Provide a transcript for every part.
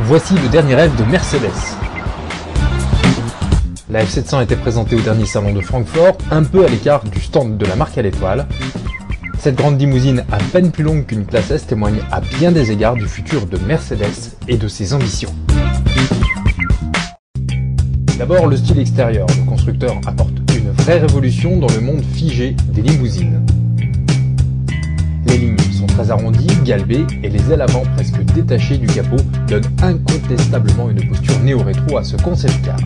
Voici le dernier rêve de Mercedes. La F700 était présentée au dernier salon de Francfort, un peu à l'écart du stand de la marque à l'étoile. Cette grande limousine à peine plus longue qu'une classe S témoigne à bien des égards du futur de Mercedes et de ses ambitions. D'abord le style extérieur, le constructeur apporte une vraie révolution dans le monde figé des limousines. Les lignes sont très arrondies, galbées et les ailes avant presque détachées du capot donnent incontestablement une posture néo-rétro à ce concept car.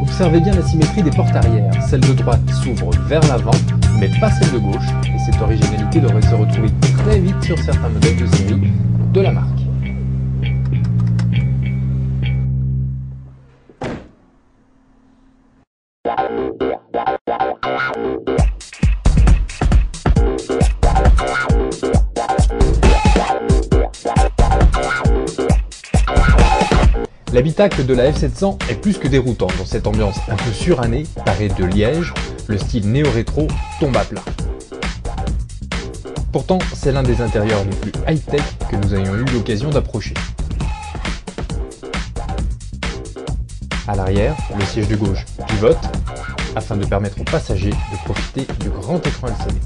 Observez bien la symétrie des portes arrière, celle de droite s'ouvre vers l'avant, mais pas celle de gauche, et cette originalité devrait se retrouver très vite sur certains modèles de série de la marque. L'habitacle de la F700 est plus que déroutant dans cette ambiance un peu surannée, parée de liège, le style néo-rétro tombe à plat. Pourtant, c'est l'un des intérieurs les plus high-tech que nous ayons eu l'occasion d'approcher. À l'arrière, le siège de gauche pivote afin de permettre aux passagers de profiter du grand écran LCD.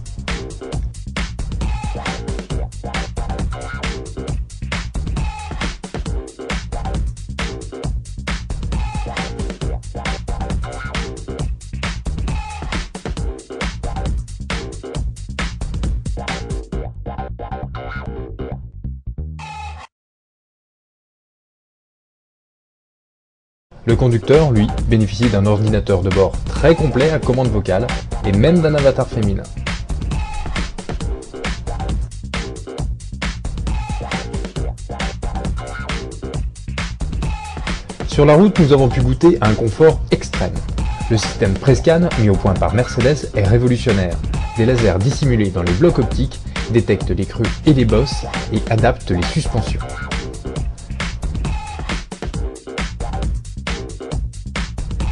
Le conducteur, lui, bénéficie d'un ordinateur de bord très complet à commande vocale et même d'un avatar féminin. Sur la route, nous avons pu goûter à un confort extrême. Le système Prescan, mis au point par Mercedes, est révolutionnaire. Des lasers dissimulés dans les blocs optiques détectent les crues et les bosses et adaptent les suspensions.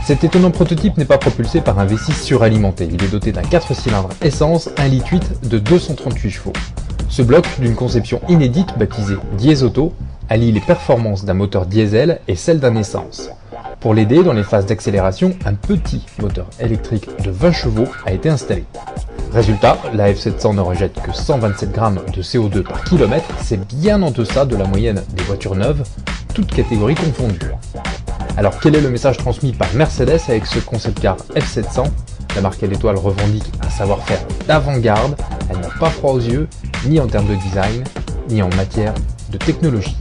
Cet étonnant prototype n'est pas propulsé par un V6 suralimenté, il est doté d'un 4 cylindres essence 1,8 litre de 238 chevaux. Ce bloc, d'une conception inédite baptisé Diesauto, allie les performances d'un moteur diesel et celles d'un essence. Pour l'aider dans les phases d'accélération, un petit moteur électrique de 20 chevaux a été installé. Résultat, la F700 ne rejette que 127 grammes de CO2 par kilomètre, c'est bien en deçà de la moyenne des voitures neuves, toutes catégories confondues. Alors quel est le message transmis par Mercedes avec ce concept car F700? La marque à l'étoile revendique un savoir-faire d'avant-garde, elle n'a pas froid aux yeux, ni en termes de design, ni en matière de technologie.